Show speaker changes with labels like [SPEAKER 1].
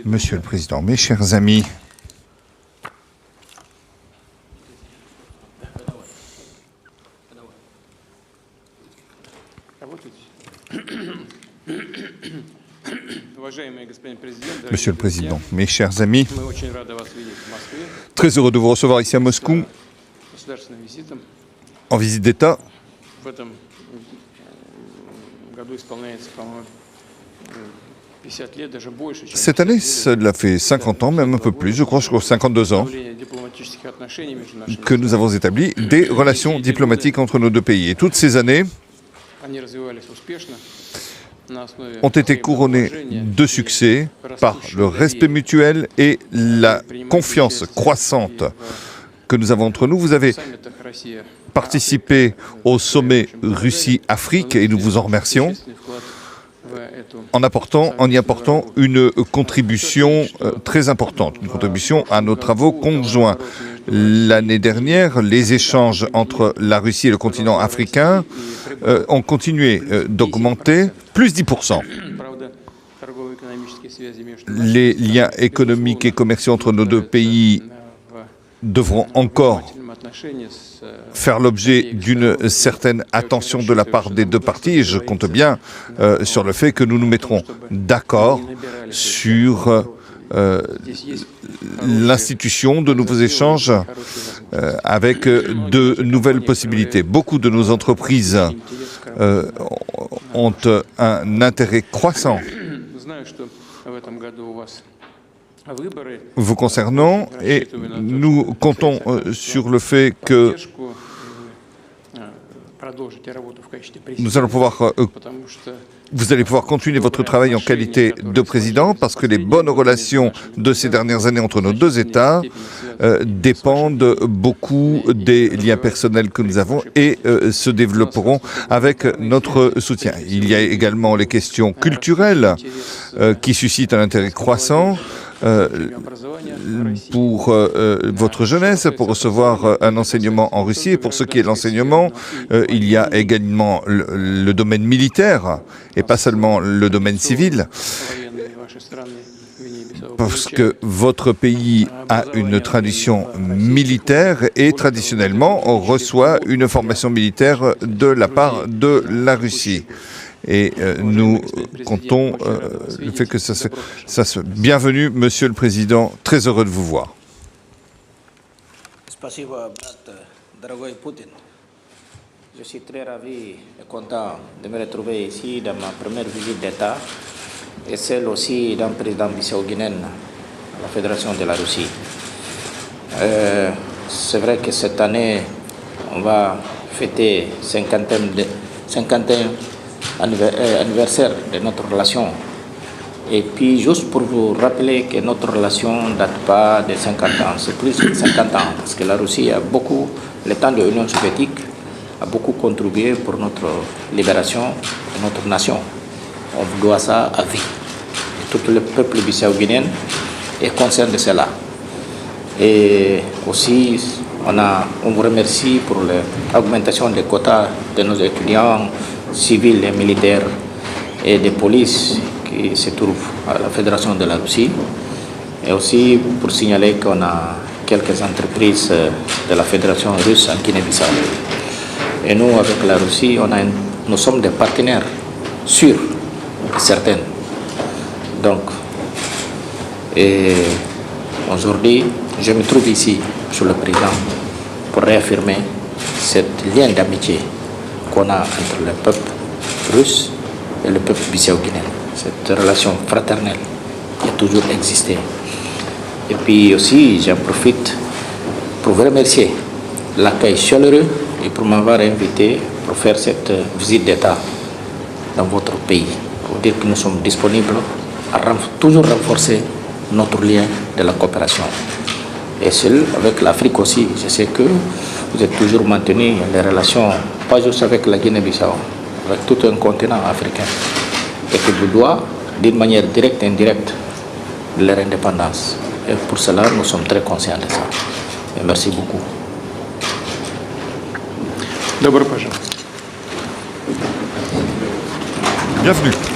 [SPEAKER 1] Monsieur le Président, mes chers amis, Monsieur le Président, mes chers amis, très heureux de vous recevoir ici à Moscou en visite d'État. Cette année, cela fait 50 ans, même un peu plus, je crois 52 ans, que nous avons établi des relations diplomatiques entre nos deux pays. Et toutes ces années ont été couronnées de succès par le respect mutuel et la confiance croissante que nous avons entre nous. Vous avez participé au sommet Russie-Afrique et nous vous en remercions en y apportant une contribution très importante, une contribution à nos travaux conjoints. L'année dernière, les échanges entre la Russie et le continent africain ont continué d'augmenter, plus 10%. Les liens économiques et commerciaux entre nos deux pays devront encore faire l'objet d'une certaine attention de la part des deux parties et je compte bien sur le fait que nous nous mettrons d'accord sur l'institution de nouveaux échanges avec de nouvelles possibilités. Beaucoup de nos entreprises ont un intérêt croissant vous concernant et nous comptons sur le fait que vous allez pouvoir continuer votre travail en qualité de président parce que les bonnes relations de ces dernières années entre nos deux États dépendent beaucoup des liens personnels que nous avons et se développeront avec notre soutien. Il y a également les questions culturelles qui suscitent un intérêt croissant pour votre jeunesse, pour recevoir un enseignement en Russie. Et pour ce qui est de l'enseignement, il y a également le domaine militaire et pas seulement le domaine civil. Parce que votre pays a une tradition militaire et traditionnellement on reçoit une formation militaire de la part de la Russie. Et nous comptons le fait que ça se... Bienvenue, Monsieur le Président, très heureux de vous voir.
[SPEAKER 2] Je suis très ravi et content de me retrouver ici dans ma première visite d'État et celle aussi d'un président bissau-guinéen à la Fédération de la Russie. C'est vrai que cette année, on va fêter 50e anniversaire de notre relation. Et puis, juste pour vous rappeler que notre relation ne date pas de 50 ans, c'est plus de 50 ans, parce que la Russie a beaucoup, le temps de l'Union soviétique, a beaucoup contribué pour notre libération de notre nation. On vous doit ça à vie. Tout le peuple bissau-guinéen est conscient de cela. Et aussi, on vous remercie pour l'augmentation des quotas de nos étudiants civils et militaires et des polices qui se trouvent à la Fédération de la Russie. Et aussi pour signaler qu'on a quelques entreprises de la Fédération russe en Guinée-Bissau. Et nous, avec la Russie, nous sommes des partenaires sûrs, certains. Donc, aujourd'hui, je me trouve ici, Monsieur le Président, pour réaffirmer ce lien d'amitié qu'on a entre le peuple russe et le peuple bissau-guinéen. Cette relation fraternelle qui a toujours existé. Et puis aussi, j'en profite pour vous remercier de l'accueil chaleureux et pour m'avoir invité pour faire cette visite d'État dans votre pays. Pour dire que nous sommes disponibles à toujours renforcer notre lien de la coopération. Et seul avec l'Afrique aussi, je sais que vous êtes toujours maintenu les relations, pas juste avec la Guinée-Bissau, avec tout un continent africain. Et que vous doit, d'une manière directe et indirecte, leur indépendance. Et pour cela, nous sommes très conscients de ça. Et merci beaucoup.
[SPEAKER 3] Добро пожаловать.
[SPEAKER 1] Bienvenue.